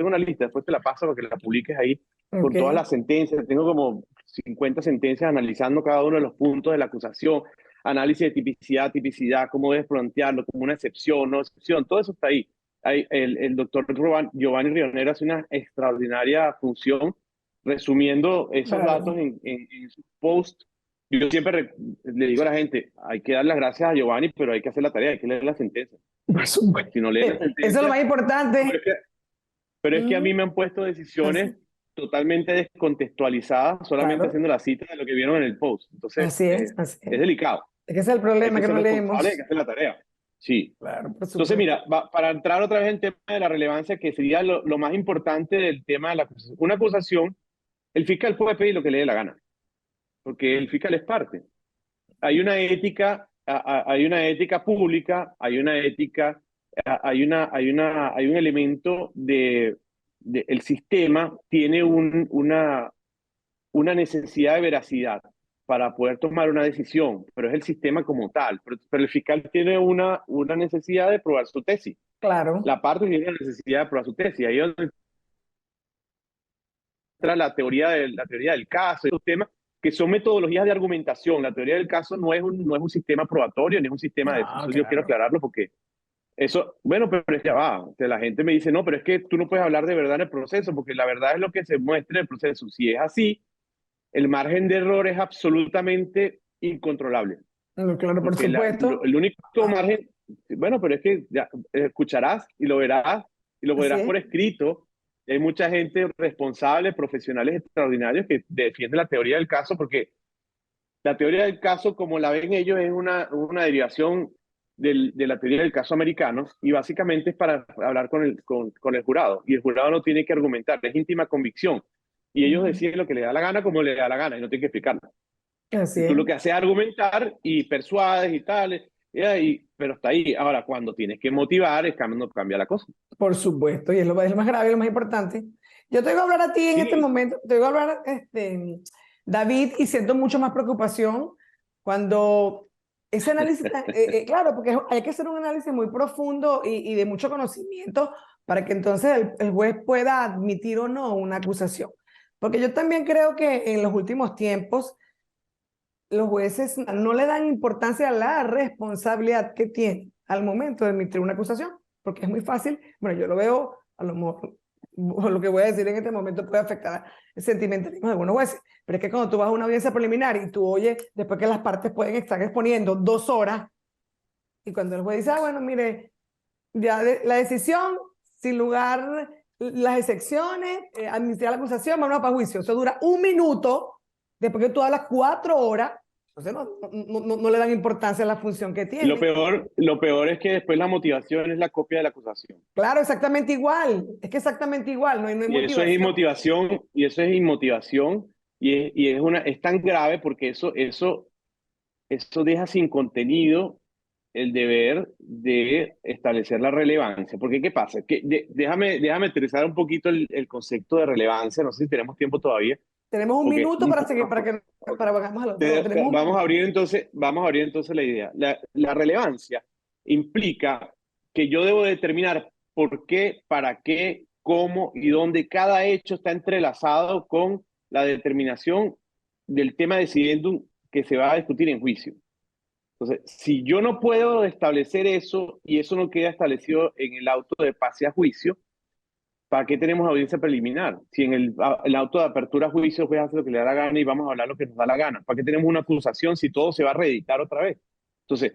una lista, después te la paso para que la publiques ahí,
Ok,
con todas las sentencias. Tengo como 50 sentencias analizando cada uno de los puntos de la acusación, análisis de tipicidad, cómo debes plantearlo, como una excepción, no excepción, todo eso está ahí. El doctor Giovanni Rionero hace una extraordinaria función resumiendo esos datos
claro.
en su post. Yo siempre le digo a la gente, hay que dar las gracias a Giovanni, pero hay que hacer la tarea, hay que leer la sentencia.
Por supuesto.
Si no lees la
Eso es lo
sentencia,
más
pero
importante.
es que a mí
Ujú.
me han puesto decisiones
Así,
totalmente descontextualizadas solamente
claro,
haciendo la cita de lo que vieron en el post. Entonces,
así es, así
es
es.
delicado.
Es que ese es el
Hay
problema,
que
que
ser
no
responsable, hay que
leemos.
hacer la tarea. Sí.
Claro, por
Entonces,
supuesto.
mira, para entrar otra vez en tema de la relevancia, que sería lo más importante del tema de la acusación. Una acusación, el fiscal puede pedir lo que le dé la gana, porque el fiscal es parte. Hay una ética pública, hay un elemento el sistema tiene una necesidad de veracidad para poder tomar una decisión, pero es el sistema como tal. Pero el fiscal tiene una necesidad de probar su tesis.
Claro,
La parte tiene la necesidad de probar su tesis. Ahí es donde entra la teoría del caso, esos temas que son metodologías de argumentación. La teoría del caso no es un sistema probatorio, ni es un sistema de...
no,
Eso yo quiero
claro.
aclararlo porque eso, bueno, pero es que va, que la gente me dice, no, pero es que tú no puedes hablar de verdad en el proceso, porque la verdad es lo que se muestra en el proceso. Si es así, el margen de error es absolutamente incontrolable,
No, claro, por
porque
supuesto.
el único
Ah,
margen, bueno, pero es que ya, escucharás y lo verás, y lo
Así
verás
es.
por escrito. Hay mucha gente responsable, profesionales extraordinarios que defienden la teoría del caso, porque la teoría del caso, como la ven ellos, es una derivación de la teoría del caso americano, y básicamente es para hablar con el jurado, y el jurado no tiene que argumentar, es íntima convicción, y ellos
Ujú.
deciden lo que le da la gana como le da la gana, y no tienen que explicarlo.
Así
Y tú
es.
lo que haces es argumentar y persuades y tal, pero está ahí. Ahora, cuando tienes que motivar, es cuando cambia la cosa.
Por supuesto, y es lo más grave y lo más importante. Yo te voy a hablar a ti en este
Sí,
momento, te voy a hablar, David, y siento mucho más preocupación cuando ese análisis, claro, porque hay que hacer un análisis muy profundo y de mucho conocimiento para que entonces el juez pueda admitir o no una acusación. Porque yo también creo que en los últimos tiempos los jueces no le dan importancia a la responsabilidad que tienen al momento de emitir una acusación, porque es muy fácil, bueno, yo lo veo, a lo mejor lo que voy a decir en este momento puede afectar el sentimentalismo de algunos jueces, pero es que cuando tú vas a una audiencia preliminar y tú oyes, después que las partes pueden estar exponiendo 2 horas, y cuando el juez dice, bueno, mire, ya la decisión, sin lugar las excepciones, admitir la acusación, vamos para juicio. Eso dura 1 minuto, después que tú hablas 4 horas, entonces no le dan importancia a la función que tiene.
lo peor es que después la motivación es la copia de la acusación.
Claro, exactamente igual, es que exactamente igual, no hay
Y eso es
motivación.
inmotivación, y eso es inmotivación, es tan grave porque eso deja sin contenido el deber de establecer la relevancia. Porque, ¿qué pasa? Déjame aterrizar un poquito el concepto de relevancia. No sé si tenemos tiempo todavía,
Tenemos un
porque
minuto para seguir, para vamos al otro. No, tenemos un
vamos a
minuto.
abrir entonces la idea. La relevancia implica que yo debo determinar por qué, para qué, cómo y dónde cada hecho está entrelazado con la determinación del tema decidiendo que se va a discutir en juicio. Entonces, si yo no puedo establecer eso y eso no queda establecido en el auto de pase a juicio, ¿para qué tenemos audiencia preliminar? Si en el auto de apertura a juicio el juez hace lo que le da la gana y vamos a hablar lo que nos da la gana. ¿Para qué tenemos una acusación si todo se va a reeditar otra vez? Entonces,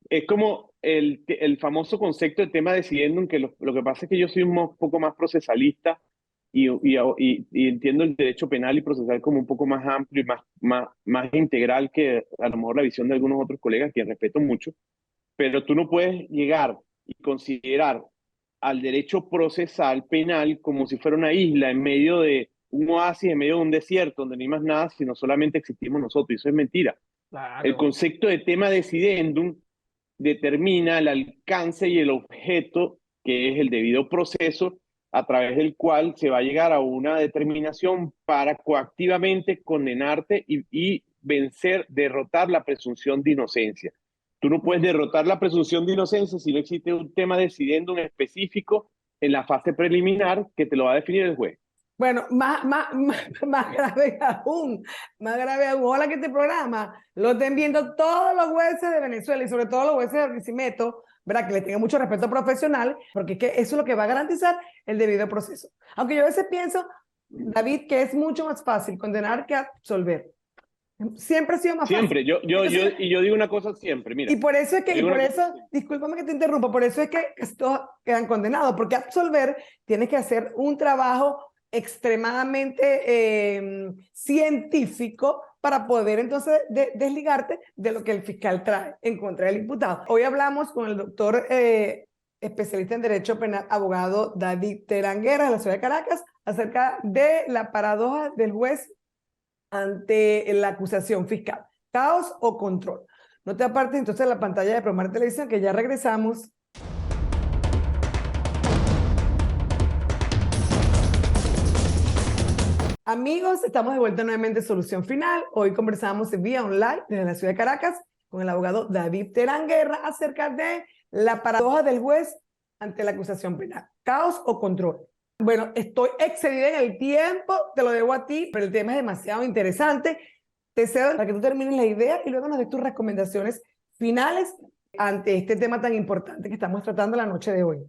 es como el famoso concepto del tema decidiendo, que lo que pasa es que yo soy un poco más procesalista y entiendo el derecho penal y procesal como un poco más amplio y más integral que a lo mejor la visión de algunos otros colegas, que respeto mucho, pero tú no puedes llegar y considerar al derecho procesal penal como si fuera una isla en medio de un oasis, en medio de un desierto, donde no hay más nada, sino solamente existimos nosotros. Y eso es mentira. El
Claro.
concepto de tema decidendum determina el alcance y el objeto, que es el debido proceso a través del cual se va a llegar a una determinación para coactivamente condenarte y vencer, derrotar la presunción de inocencia. Tú no puedes derrotar la presunción de inocencia si no existe un tema decidiendo un específico en la fase preliminar que te lo va a definir el juez.
Bueno, más grave aún, más grave aún. Hola, que este programa lo estén viendo todos los jueces de Venezuela y sobre todo los jueces de Barquisimeto, ¿verdad? Que les tenga mucho respeto profesional, porque es que eso es lo que va a garantizar el debido proceso. Aunque yo a veces pienso, David, que es mucho más fácil condenar que absolver. Siempre ha sido más fácil.
Siempre,
Entonces,
yo digo una cosa siempre,
y
mira,
por eso es
yo
que, y
digo
por
una cosa
eso,
siempre.
discúlpame que te interrumpa, por eso es que estos quedan condenados, porque absolver tienes que hacer un trabajo extremadamente científico para poder entonces desligarte de lo que el fiscal trae en contra del imputado. Hoy hablamos con el doctor especialista en Derecho Penal, abogado David Teranguera de la ciudad de Caracas, acerca de la paradoja del juez ante la acusación fiscal. ¿Caos o control? No te apartes entonces de la pantalla de Promar Televisión, que ya regresamos. Amigos, estamos de vuelta nuevamente en Solución Final. Hoy conversamos en vía online desde la ciudad de Caracas con el abogado David Terán Guerra acerca de la paradoja del juez ante la acusación penal. ¿Caos o control? Bueno, estoy excedida en el tiempo, te lo debo a ti, pero el tema es demasiado interesante. Te cedo para que tú termines la idea y luego nos des tus recomendaciones finales ante este tema tan importante que estamos tratando la noche de hoy.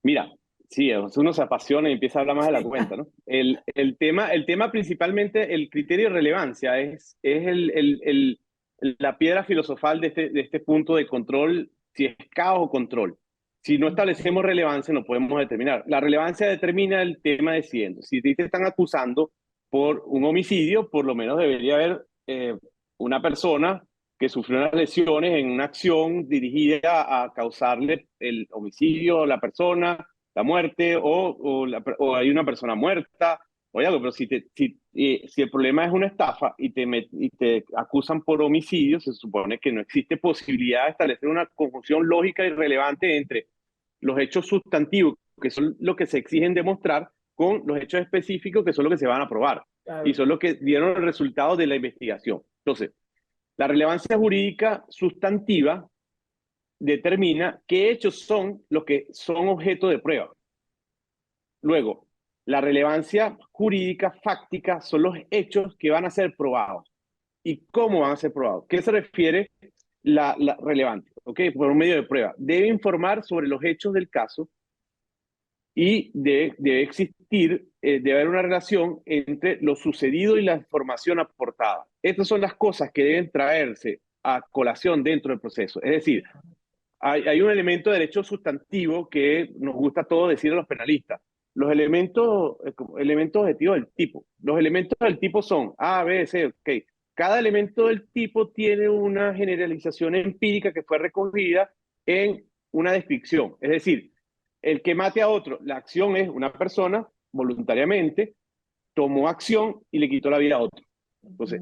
Mira, sí, uno se apasiona y empieza a hablar más de la cuenta, ¿no? El tema principalmente, el criterio de relevancia es la piedra filosofal de este punto de control, si es caos o control. Si no establecemos relevancia, no podemos determinar. La relevancia determina el tema de siguiente. Si te están acusando por un homicidio, por lo menos debería haber una persona que sufrió unas lesiones en una acción dirigida a causarle el homicidio a la persona, la muerte, o hay una persona muerta, o algo. Pero si el problema es una estafa y te acusan por homicidio, se supone que no existe posibilidad de establecer una conjunción lógica y relevante entre los hechos sustantivos, que son lo que se exigen demostrar, con los hechos específicos, que son los que se van a probar. Claro. Y son los que dieron el resultado de la investigación. Entonces, la relevancia jurídica sustantiva determina qué hechos son los que son objeto de prueba. Luego, la relevancia jurídica fáctica son los hechos que van a ser probados. ¿Y cómo van a ser probados? ¿Qué se refiere la relevante? ¿Okay? Por un medio de prueba. Debe informar sobre los hechos del caso y debe existir, debe haber una relación entre lo sucedido y la información aportada. Estas son las cosas que deben traerse a colación dentro del proceso. Es decir, hay un elemento de derecho sustantivo que nos gusta a todos decir a los penalistas. Los elementos objetivos del tipo. Los elementos del tipo son A, B, C, ok. Cada elemento del tipo tiene una generalización empírica que fue recogida en una descripción. Es decir, el que mate a otro, la acción es una persona voluntariamente tomó acción y le quitó la vida a otro. Entonces,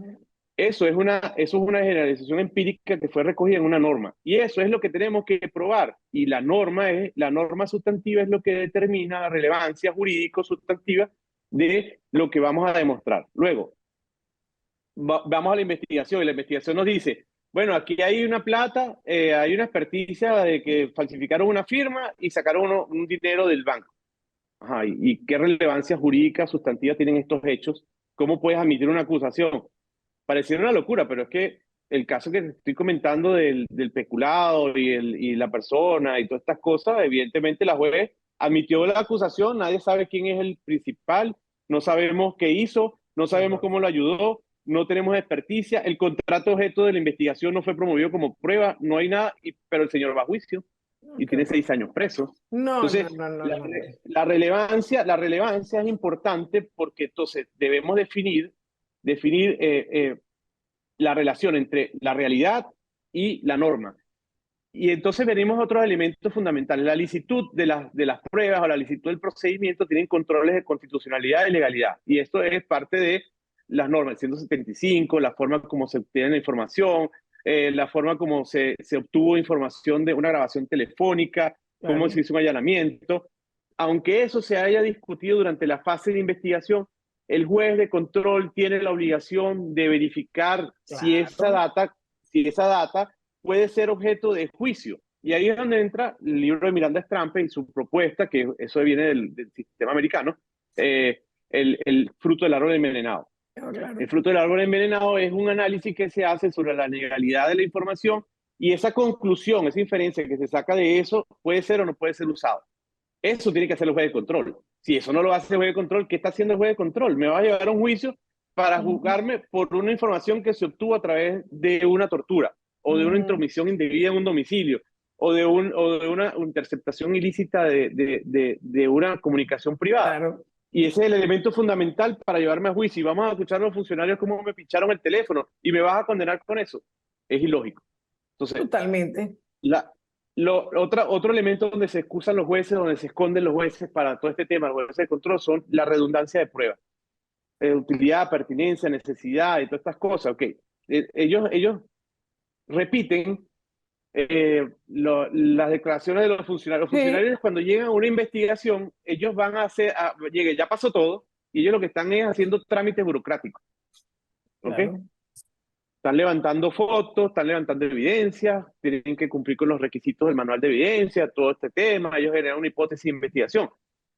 eso es una generalización empírica que fue recogida en una norma. Y eso es lo que tenemos que probar. Y la norma sustantiva es lo que determina la relevancia jurídico-sustantiva de lo que vamos a demostrar. Luego, vamos a la investigación y la investigación nos dice, bueno, aquí hay una plata, hay una experticia de que falsificaron una firma y sacaron un dinero del banco. Ajá, ¿y qué relevancia jurídica sustantiva tienen estos hechos? ¿Cómo puedes admitir una acusación? Pareciera una locura, pero es que el caso que estoy comentando del peculado y la persona y todas estas cosas, evidentemente la juez admitió la acusación, nadie sabe quién es el principal, no sabemos qué hizo, no sabemos cómo lo ayudó, no tenemos experticia, el contrato objeto de la investigación no fue promovido como prueba, no hay nada, pero el señor va a juicio y tiene 6 años preso. Entonces, la relevancia es importante porque entonces debemos definir la relación entre la realidad y la norma. Y entonces venimos a otros elementos fundamentales. La licitud de las pruebas o la licitud del procedimiento tienen controles de constitucionalidad y legalidad. Y esto es parte de las normas, el 175, la forma como se obtiene la información, la forma como se obtuvo información de una grabación telefónica, cómo se hizo un allanamiento. Aunque eso se haya discutido durante la fase de investigación, el juez de control tiene la obligación de verificar si esa data puede ser objeto de juicio. Y ahí es donde entra el libro de Miranda Strampe y su propuesta, que eso viene del sistema americano, el fruto del árbol envenenado. El fruto del árbol envenenado es un análisis que se hace sobre la legalidad de la información y esa conclusión, esa inferencia que se saca de eso, puede ser o no puede ser usado. Eso tiene que hacer el juez de control. Si eso no lo hace el juez de control, ¿qué está haciendo el juez de control? Me va a llevar a un juicio para juzgarme por una información que se obtuvo a través de una tortura o de una intromisión indebida en un domicilio o de una interceptación ilícita de una comunicación privada. Claro. Y ese es el elemento fundamental para llevarme a juicio. Y vamos a escuchar a los funcionarios cómo me pincharon el teléfono y me vas a condenar con eso. Es ilógico. Entonces,
totalmente.
Otro elemento donde se excusan los jueces, donde se esconden los jueces para todo este tema, los jueces de control, son la redundancia de pruebas. Utilidad, pertinencia, necesidad y todas estas cosas. Okay. Ellos repiten las declaraciones de los funcionarios. Los funcionarios cuando llegan a una investigación, ellos van a hacer, ya pasó todo, y ellos lo que están es haciendo trámites burocráticos. ¿Ok? Claro. Están levantando fotos, están levantando evidencias, tienen que cumplir con los requisitos del manual de evidencia, todo este tema, ellos generan una hipótesis de investigación.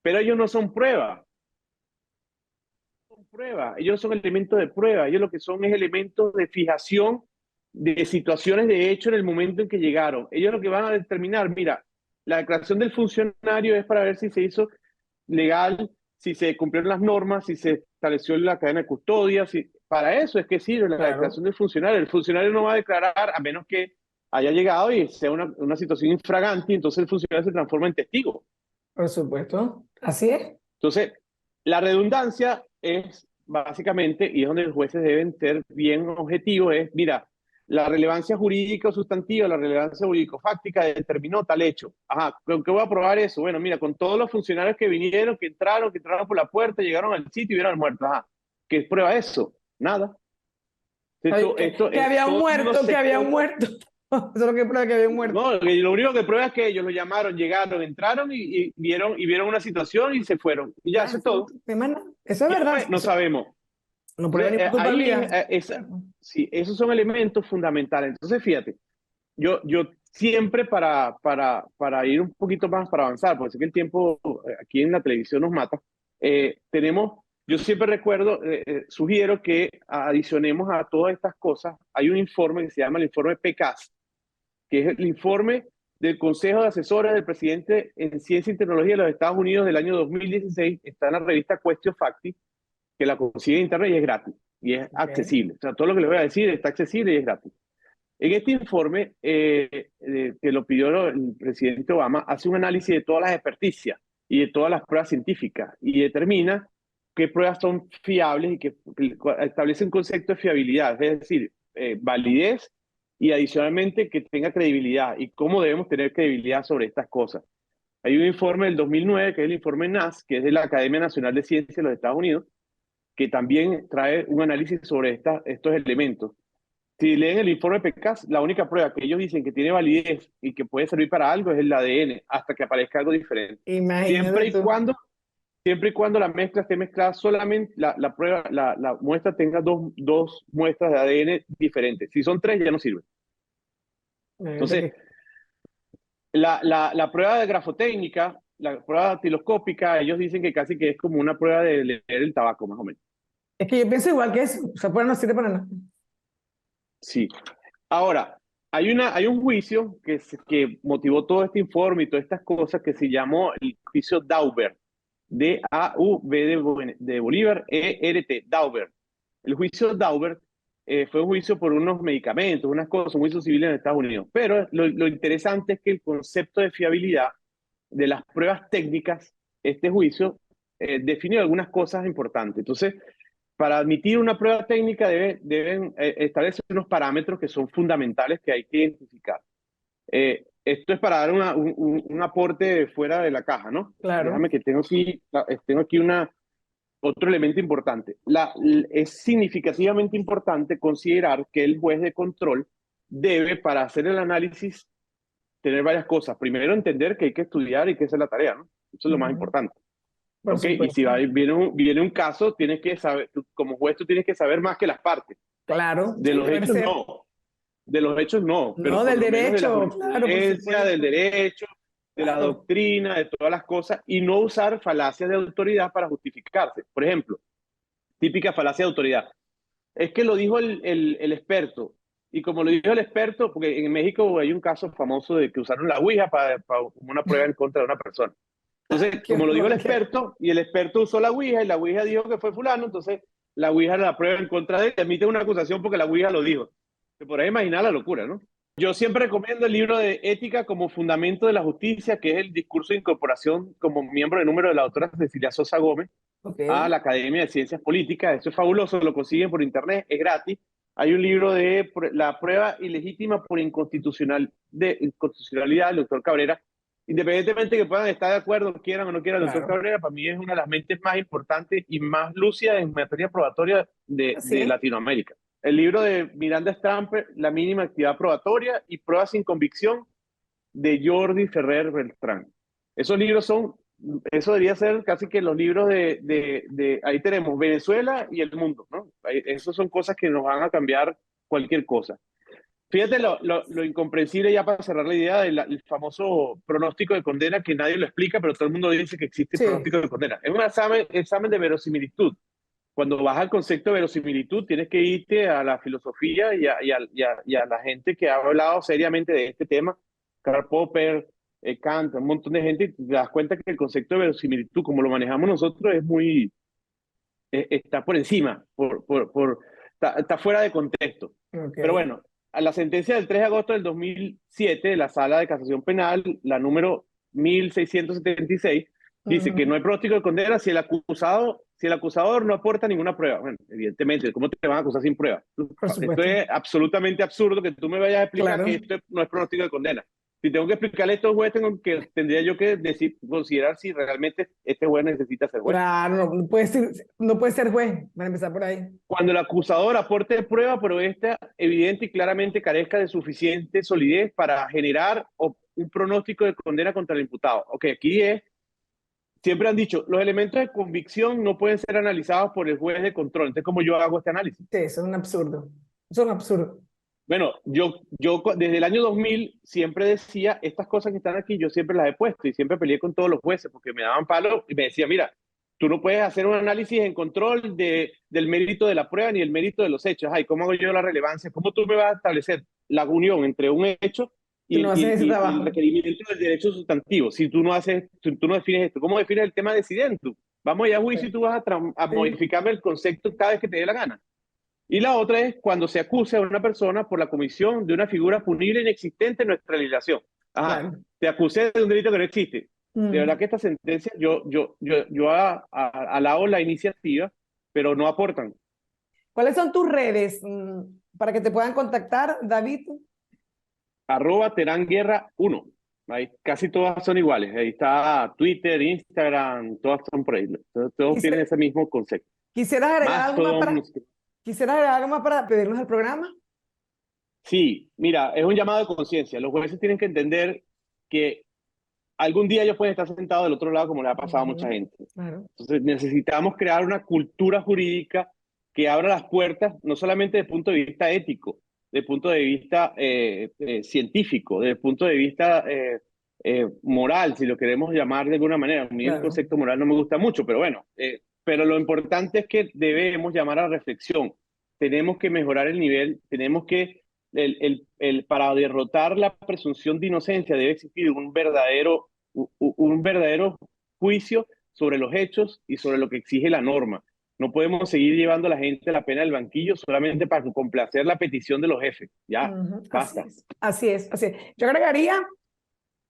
Pero ellos no son pruebas. Ellos son elementos de prueba, ellos lo que son es elementos de fijación de situaciones de hecho en el momento en que llegaron. Ellos lo que van a determinar, mira, la declaración del funcionario es para ver si se hizo legal, si se cumplieron las normas, si se estableció la cadena de custodia, para eso es que sirve la declaración del funcionario. El funcionario no va a declarar a menos que haya llegado y sea una situación infragante, y entonces el funcionario se transforma en testigo.
Por supuesto, así es.
Entonces, la redundancia es básicamente, y es donde los jueces deben ser bien objetivos, es, mira, la relevancia jurídica o sustantiva, la relevancia jurídico-fáctica determinó tal hecho. Ajá, ¿con qué voy a probar eso? Bueno, mira, con todos los funcionarios que vinieron, que entraron por la puerta, llegaron al sitio y vieron al muerto. Ajá, ¿qué prueba eso? Nada.
Oye, que había un
Todo el mundo
muerto, que
se
había un
queda.
muerto. Eso es lo que prueba que había un muerto.
No, lo único que prueba es que ellos lo llamaron, llegaron, entraron y vieron una situación y se fueron. Y ya, eso es todo.
Eso es
¿Quién
verdad.
fue? No sabemos.
No prueba
Entonces,
ninguna
ahí
culpabilidad.
sí, esos son elementos fundamentales. Entonces, fíjate, yo siempre para ir un poquito más, para avanzar, porque sé que el tiempo aquí en la televisión nos mata, yo siempre recuerdo, sugiero que adicionemos a todas estas cosas, hay un informe que se llama el informe PECAS, que es el informe del Consejo de Asesores del Presidente en Ciencia y Tecnología de los Estados Unidos del año 2016, está en la revista Question Facti, que la consigue en internet y es gratis, y es accesible. O sea, todo lo que les voy a decir está accesible y es gratis. En este informe, que lo pidió el presidente Obama, hace un análisis de todas las experticias y de todas las pruebas científicas y determina qué pruebas son fiables y que establece un concepto de fiabilidad, es decir, validez y adicionalmente que tenga credibilidad y cómo debemos tener credibilidad sobre estas cosas. Hay un informe del 2009, que es el informe NAS, que es de la Academia Nacional de Ciencias de los Estados Unidos, que también trae un análisis sobre estos elementos. Si leen el informe PECAS, la única prueba que ellos dicen que tiene validez y que puede servir para algo es el ADN, hasta que aparezca algo diferente.
Imagínate tú.
Siempre y cuando la mezcla esté mezclada, solamente la muestra tenga dos muestras de ADN diferentes. Si son tres, ya no sirve. Entonces, la prueba de grafotécnica, la prueba dactiloscópica, ellos dicen que casi que es como una prueba de leer el tabaco, más o menos.
Es que yo pienso igual que eso. O sea, pues no sirve para nada.
Sí. Ahora, hay un juicio que motivó todo este informe y todas estas cosas que se llamó el juicio Daubert, D-A-U-B de Bolívar, E-R-T, Daubert. El juicio Daubert fue un juicio por unos medicamentos, unas cosas, un juicio civil en Estados Unidos. Pero lo interesante es que el concepto de fiabilidad de las pruebas técnicas, este juicio definió algunas cosas importantes. Entonces, para admitir una prueba técnica deben establecer unos parámetros que son fundamentales que hay que identificar. Esto es para dar un aporte fuera de la caja, ¿no?
Claro.
Déjame que tengo aquí otro elemento importante. Es significativamente importante considerar que el juez de control debe, para hacer el análisis, tener varias cosas. Primero, entender que hay que estudiar y que esa es la tarea, ¿no? Eso es lo más importante.
Por
Okay, y si
supuesto.
viene un caso, tienes que saber, como juez, tú tienes que saber más que las partes.
Claro.
De
Sí,
los
debe
hechos
ser.
no, de los hechos no, pero
No,
por
del
lo menos de la
derecho. Claro, por
jurisprudencia, del
supuesto.
derecho, de la
Claro.
doctrina, de todas las cosas, y no usar falacias de autoridad para justificarse. Por ejemplo, típica falacia de autoridad. Es que lo dijo el experto, y como lo dijo el experto, porque en México hay un caso famoso de que usaron la Ouija como una prueba en contra de una persona. Entonces,
Qué
como lo dijo el
horror,
experto, y el experto usó la Ouija, y la Ouija dijo que fue fulano, entonces la Ouija la prueba en contra de él, y admite una acusación porque la Ouija lo dijo. Te podrás imaginar la locura, ¿no? Yo siempre recomiendo el libro de Ética como fundamento de la justicia, que es el discurso de incorporación como miembro de número de la doctora Cecilia Sosa Gómez
Ok.
a la Academia de Ciencias Políticas. Eso es fabuloso, lo consiguen por internet, es gratis. Hay un libro de la prueba ilegítima por inconstitucionalidad del doctor Cabrera. Independientemente que puedan estar de acuerdo, quieran o no quieran, el doctor
Claro.
Cabrera para mí es una de las mentes más importantes y más lúcidas en materia probatoria
Así
de
es.
Latinoamérica. El libro de Miranda Stamper, La mínima actividad probatoria y Pruebas sin convicción, de Jordi Ferrer Beltrán. Esos libros son, eso debería ser casi que los libros ahí tenemos Venezuela y el mundo, ¿no? Esas son cosas que nos van a cambiar cualquier cosa. Fíjate lo incomprensible, ya para cerrar la idea del famoso pronóstico de condena, que nadie lo explica, pero todo el mundo dice que existe el
Sí.
pronóstico de condena. Es un examen de verosimilitud. Cuando vas al concepto de verosimilitud, tienes que irte a la filosofía y a la gente que ha hablado seriamente de este tema, Karl Popper, Kant, un montón de gente, y te das cuenta que el concepto de verosimilitud, como lo manejamos nosotros, está por encima, está fuera de contexto.
Ok.
Pero bueno, a la sentencia del 3 de agosto del 2007 de la Sala de Casación Penal, la número 1676, dice que no hay pronóstico de condena si el acusador no aporta ninguna prueba. Bueno, evidentemente, ¿cómo te van a acusar sin prueba?
Por
Esto
supuesto.
es absolutamente absurdo que tú me vayas a explicar
Claro.
que esto no es pronóstico de condena. Si tengo que explicarle a estos jueces, tendría yo que considerar si realmente este juez necesita ser juez.
Claro, no puede ser juez, para empezar por ahí.
Cuando el acusador aporte prueba, pero esta evidente y claramente carezca de suficiente solidez para generar un pronóstico de condena contra el imputado. Ok, siempre han dicho, los elementos de convicción no pueden ser analizados por el juez de control. Entonces, ¿cómo yo hago este análisis?
Sí, eso es un absurdo. Eso es un absurdo.
Bueno, yo desde el año 2000 siempre decía, estas cosas que están aquí, yo siempre las he puesto y siempre peleé con todos los jueces porque me daban palo y me decía, mira, tú no puedes hacer un análisis en control del mérito de la prueba ni el mérito de los hechos. Ay, ¿cómo hago yo la relevancia? ¿Cómo tú me vas a establecer la unión entre un hecho
Tú no haces ese
y el
trabajo.
requerimiento del derecho sustantivo? Si tú no defines esto, ¿cómo defines el tema de decidentum? Vamos allá a juicio y tú vas a
Sí,
modificarme el concepto cada vez que te dé la gana. Y la otra es cuando se acuse a una persona por la comisión de una figura punible inexistente en nuestra legislación. Ajá,
claro.
te acusé de un delito que no existe. De verdad
Mm.
que esta sentencia, yo alabo la iniciativa, pero no aportan.
¿Cuáles son tus redes para que te puedan contactar, David?
@Terán Guerra 1. Ahí, casi todas son iguales. Ahí está Twitter, Instagram, todas son por ahí. Todos tienen
Quisiera-
ese mismo concepto.
¿Quisieras agregar algo más
Mastodon,
para, quisieras agregar algo más para pedirnos al programa?
sí, mira, es un llamado de conciencia. Los jueces tienen que entender que algún día ellos pueden estar sentados del otro lado como le ha pasado a mucha gente.
Claro.
Entonces necesitamos crear una cultura jurídica que abra las puertas, no solamente desde el punto de vista ético, desde el punto de vista científico, desde el punto de vista moral, si lo queremos llamar de alguna manera. A mí el
Claro.
concepto moral no me gusta mucho, pero bueno, pero lo importante es que debemos llamar a la reflexión. Tenemos que mejorar el nivel, tenemos que, para derrotar la presunción de inocencia debe existir un verdadero juicio sobre los hechos y sobre lo que exige la norma. No podemos seguir llevando a la gente a la pena del banquillo solamente para complacer la petición de los jefes. Ya,
Así
basta.
es, así es, así es. Yo agregaría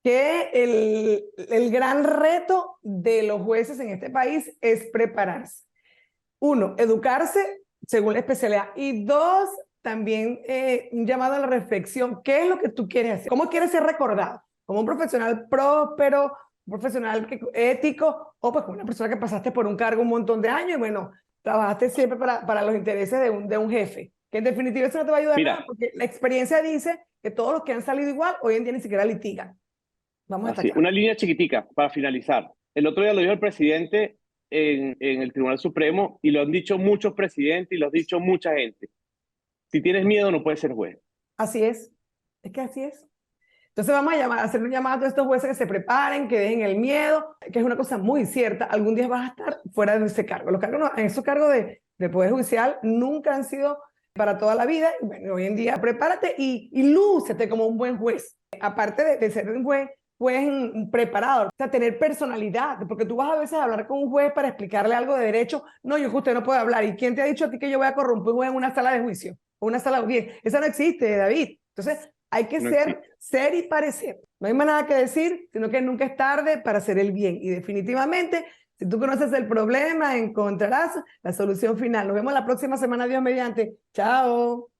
que el gran reto de los jueces en este país es prepararse. Uno, educarse según la especialidad. Y dos, también un llamado a la reflexión. ¿Qué es lo que tú quieres hacer? ¿Cómo quieres ser recordado? ¿Como un profesional próspero, un profesional ético, o pues como una persona que pasaste por un cargo un montón de años y bueno, trabajaste siempre para los intereses de un jefe? Que en definitiva eso no te va a ayudar nada
Mira,
porque la experiencia dice que todos los que han salido igual hoy en día ni siquiera litigan. Vamos a estar
así,
claros.
una línea chiquitica para finalizar. El otro día lo dijo el presidente en el Tribunal Supremo y lo han dicho muchos presidentes y lo ha dicho mucha gente. Si tienes miedo, no puedes ser juez.
Así es que así es. Entonces vamos a hacer un llamado a todos estos jueces que se preparen, que dejen el miedo, que es una cosa muy cierta. Algún día vas a estar fuera de ese cargo. Los cargos, esos cargos de Poder Judicial nunca han sido para toda la vida. Bueno, hoy en día prepárate y lúcete como un buen juez. Aparte de ser un juez preparado, o sea, tener personalidad, porque tú vas a veces a hablar con un juez para explicarle algo de derecho. No, yo que usted no puede hablar. ¿Y quién te ha dicho a ti que yo voy a corromper un juez en una sala de juicio o una sala de audiencia? Esa no existe, David. Entonces, hay que
No
ser
existe.
y parecer. No hay más nada que decir, sino que nunca es tarde para hacer el bien. Y definitivamente, si tú conoces el problema, encontrarás la solución final. Nos vemos la próxima semana, Dios mediante. Chao.